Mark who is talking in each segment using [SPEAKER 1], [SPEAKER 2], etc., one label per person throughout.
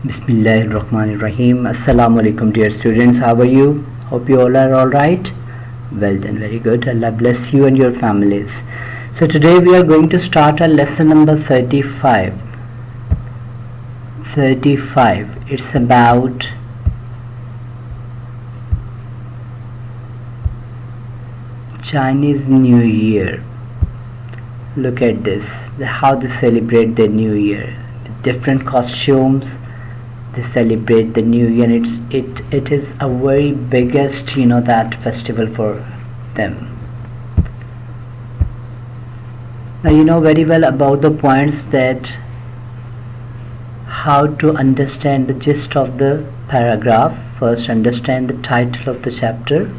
[SPEAKER 1] Bismillahirrahmanirrahim. Assalamu alaikum dear students. How are you? Hope you all are alright. Well then, very good. Allah bless you and your families. So today we are going to start our lesson number 35. 35. It's about Chinese New Year. Look at this, how they celebrate the New Year. Different costumes, they celebrate the New Year. It is a very biggest that festival for them. Now you know very well about the points, that how to understand the gist of the paragraph. First, understand the title of the chapter,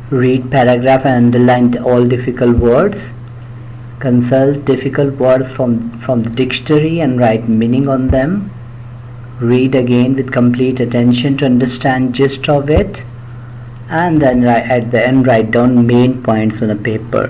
[SPEAKER 1] read paragraph and underline all difficult words, consult difficult words from the dictionary and write meaning on them, read again with complete attention to understand gist of it, and then at the end write down main points on a paper.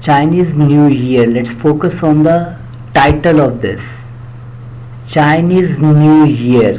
[SPEAKER 1] Chinese New Year. Let's focus on the title of this. Chinese New Year.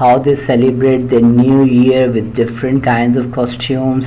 [SPEAKER 1] How they celebrate the New Year with different kinds of costumes.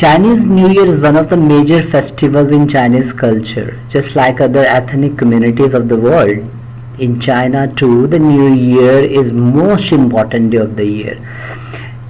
[SPEAKER 1] Chinese New Year is one of the major festivals in Chinese culture. Just like other ethnic communities of the world, in China too, the New Year is most important day of the year.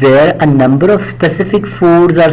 [SPEAKER 1] where a number of specific foods are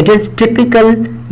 [SPEAKER 1] It is typical,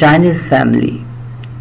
[SPEAKER 1] Chinese family,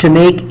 [SPEAKER 1] to make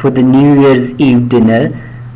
[SPEAKER 1] For the New Year's Eve dinner,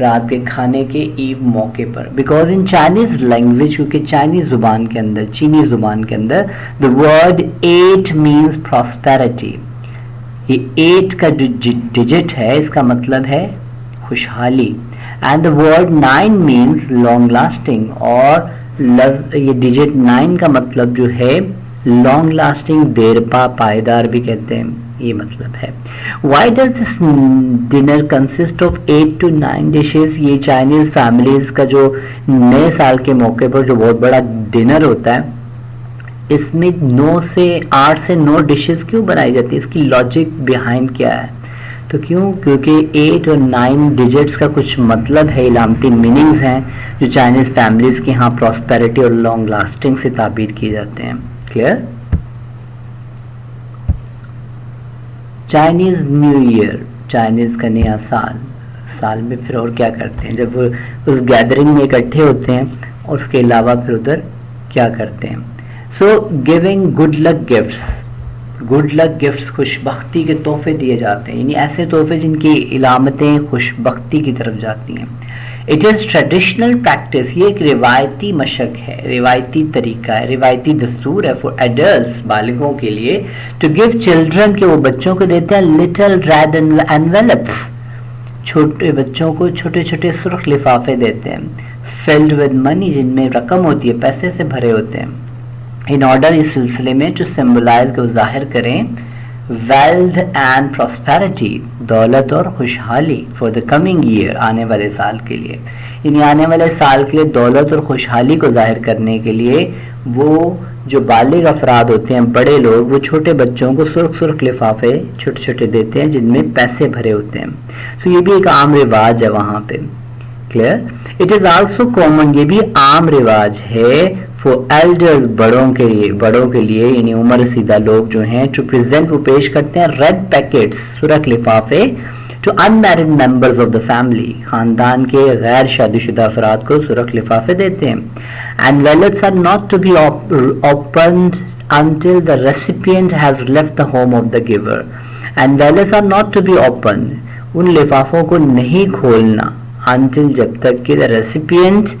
[SPEAKER 1] رات کے کھانے کے ایو موقع پر. Because in Chinese language, کیونکہ Chinese زبان کے اندر, چینی زبان کے اندر, the word 8 means prosperity. یہ 8 کا جو ڈیجٹ ہے اس کا مطلب ہے خوشحالی. and the word 9 means long lasting, اور یہ ڈیجٹ 9 کا مطلب جو ہے لانگ لاسٹنگ, دیر پا, پائیدار بھی کہتے ہیں, یہ مطلب ہے. Why does this dinner consist of 8 to 9 dishes? یہ چائنیز فیملیز کا جو نئے سال کے موقع پر جو بہت بڑا ڈنر ہوتا ہے, اس میں 8 سے 9 ڈشز کیوں بنائی جاتی ہے؟ اس کی لاجک بیہائنڈ کیا ہے؟ تو کیوں؟ کیونکہ 8 اور 9 ڈیجٹس کا کچھ مطلب ہے, علامتی میننگز ہیں جو چائنیز فیملیز کے ہاں پراسپیرٹی اور لانگ لاسٹنگ سے تعبیر کیے جاتے ہیں. Clear? Chinese new year, Chinese کا نیا سال. سال میں پھر اور کیا کرتے ہیں جب وہ اس گیدرنگ میں اکٹھے ہوتے ہیں, اور اس کے علاوہ پھر ادھر کیا کرتے ہیں؟ So giving good luck gifts. Good luck gifts, خوش بختی کے تحفے دیے جاتے ہیں, یعنی ایسے تحفے جن کی علامتیں خوش بختی کی طرف جاتی ہیں. اٹ از ٹریڈیشنل پریکٹس, یہ ایک روایتی مشق ہے, روایتی طریقہ ہے, روایتی دستور ہے فار ایڈلٹس, بالغوں کے لیے, ٹو گیو چلڈرن, کہ وہ بچوں کو دیتے ہیں لٹل ریڈ انویلپس, چھوٹے بچوں کو چھوٹے چھوٹے سرخ لفافے دیتے ہیں, فلڈ ود منی, جن میں رقم ہوتی ہے, پیسے سے بھرے ہوتے ہیں, ان آرڈر, اس سلسلے میں, ٹو سمبلائز, کو ظاہر کریں, ویلتھ اینڈ پراسپیرٹی, دولت اور خوشحالی, فار دا کمنگ ایئر, آنے والے سال کے لیے. یعنی آنے والے سال کے لیے دولت اور خوشحالی کو ظاہر کرنے کے لیے وہ جو بالغ افراد ہوتے ہیں, بڑے لوگ, وہ چھوٹے بچوں کو سرخ سرخ لفافے چھوٹے چھوٹے دیتے ہیں جن میں پیسے بھرے ہوتے ہیں. تو یہ بھی ایک عام رواج ہے وہاں پہ. Clear? It is also common, یہ بھی عام رواج ہے فور ایلڈرز, بڑوں کے لیے, یعنی عمر رسیدہ لوگ جو ہیں, ٹو پریزنٹ, وہ پیش کرتے ہیں ریڈ پیکٹس, سرخ لفافے, to unmarried members of the family, خاندان کے غیر شادی شدہ افراد کو سرخ لفافے دیتے ہیں. And wallets are not to be opened until the recipient has left the home of the giver. And wallets are not to be opened, ان لفافوں کو نہیں کھولنا, until, جب تک کہ the recipient,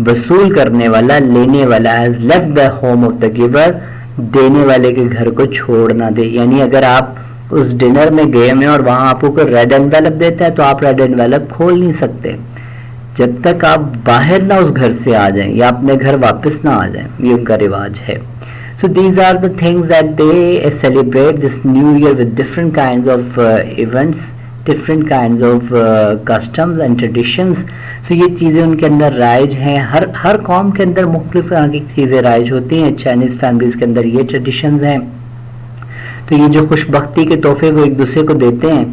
[SPEAKER 1] وصول کرنے والا, لینے والا, has left the home of the giver, دینے والے کے گھر کو چھوڑ نہ دے. یعنی اگر آپ اس ڈنر میں گئے میں اور وہاں آپ کو ریڈ انویلپ دیتا ہے تو آپ ریڈ انویلپ کھول نہیں سکتے جب تک آپ باہر نہ اس گھر سے آ جائیں یا اپنے گھر واپس نہ آ جائیں. یہ ان کا رواج ہے. So these are the things that they celebrate this new year with different kinds of events, different kinds of customs and traditions. So یہ چیزیں ان کے اندر رائج ہیں. ہر قوم کے اندر مختلف طرح کی چیزیں رائج ہوتی ہیں. چائنیز فیملیز کے اندر یہ ٹریڈیشنز ہیں. تو یہ جو خوش بختی کے تحفے وہ ایک دوسرے کو دیتے ہیں,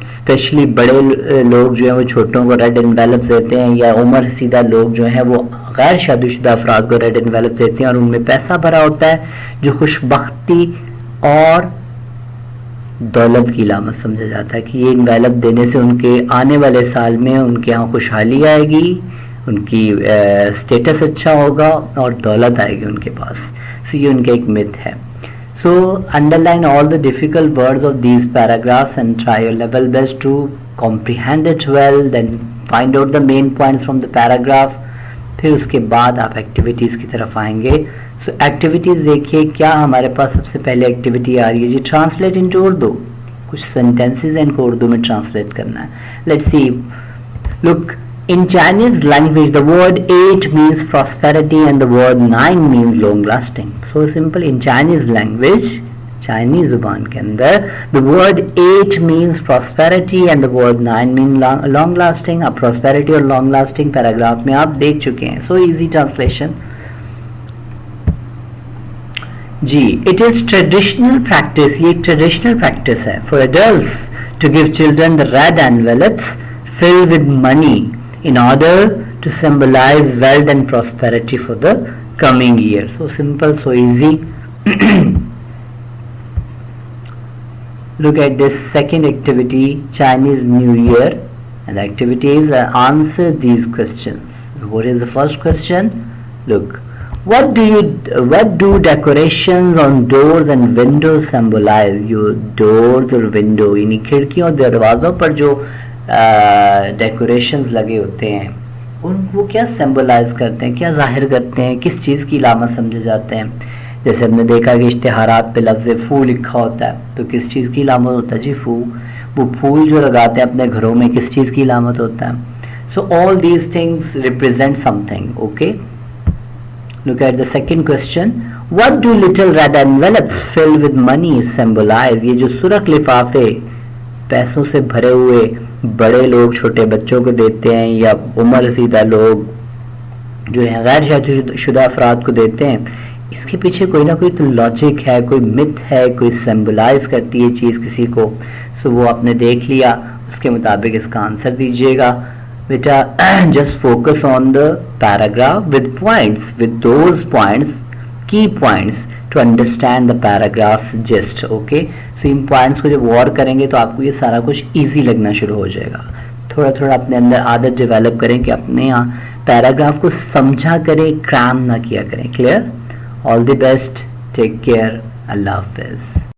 [SPEAKER 1] اسپیشلی بڑے لوگ جو ہیں وہ چھوٹوں کو ریڈ انویلپ دیتے ہیں, یا عمر رسیدہ لوگ جو ہیں وہ غیر شادی شدہ افراد کو ریڈ انویلپ دیتے ہیں, اور ان میں پیسہ بھرا ہوتا ہے جو خوش بختی اور دولت کی علامت سمجھا جاتا ہے کہ یہ انویلپ دینے سے ان کے آنے والے سال میں ان کے ہاں خوشحالی آئے گی, ان کی اسٹیٹس اچھا ہوگا اور دولت آئے گی ان کے پاس. سو یہ ان کا ایک myth ہے. So underline all the difficult words of these paragraphs and try your level best to comprehend it well. Then find out the main points from the paragraph. پھر اس کے بعد آپ ایکٹیویٹیز کی طرف آئیں گے. سو ایکٹیویٹیز دیکھیے کیا ہمارے پاس سب سے پہلے ایکٹیویٹی آ رہی ہے جی, ٹرانسلیٹ انٹو اردو. کچھ سینٹینسز ہیں ان کو اردو میں ٹرانسلیٹ کرنا ہے. Let's see. Look, in Chinese language the word 8 means prosperity and the word 9 means long lasting. So simple. In Chinese language, Chinese زبان کے اندر the word 8 means prosperity and the word 9 means long lasting. اب prosperity اور long lasting paragraph میں آپ دیکھ چکے ہیں. So easy translation. G, it is traditional practice, یہ ایک traditional practice ہے for adults to give children the red envelopes filled with money in order to symbolize wealth and prosperity for the coming year. So simple, so easy. Look at this second activity, Chinese New Year, and the activity is answer these questions. What is the first question? Look, what do decorations on doors and windows symbolize? Your doors or window, یعنی کھڑکیوں اور دروازوں پر جو ڈیکوریشنز لگے ہوتے ہیں وہ کیا سمبلائز کرتے ہیں, کیا ظاہر کرتے ہیں, کس چیز کی علامت سمجھے جاتے ہیں؟ جیسے ہم نے دیکھا کہ اشتہارات پہ لفظ پھول لکھا ہوتا ہے تو کس چیز کی علامت ہوتا ہے جی؟ وہ پھول جو لگاتے ہیں اپنے گھروں میں کس چیز کی علامت ہوتا ہے؟ So all these things represent something, okay? Look at the second question. What do little red envelopes filled with money symbolize? یہ جو سرخ لفافے پیسوں سے بھرے ہوئے بڑے لوگ چھوٹے بچوں کو دیتے ہیں یا عمر رسیدہ لوگ جو ہیں غیر شادی شدہ افراد کو دیتے ہیں, اس کے پیچھے کوئی نہ کوئی تو لاجک ہے, کوئی مت ہے, کوئی سمبلائز کرتی ہے چیز کسی کو. سو وہ آپ نے دیکھ لیا, اس کے مطابق اس کا آنسر دیجیے گا. بیٹا just focus on the paragraph with points, with those points, key points to understand the paragraph's gist, okay? So in points کو جب غور کریں گے تو آپ کو یہ سارا کچھ ایزی لگنا شروع ہو جائے گا. تھوڑا تھوڑا اپنے اندر عادت ڈیولپ کریں کہ اپنے یہاں پیراگراف کو سمجھا کریں, کرام نہ کیا کریں. Clear? All the best, take care, Allah حافظ.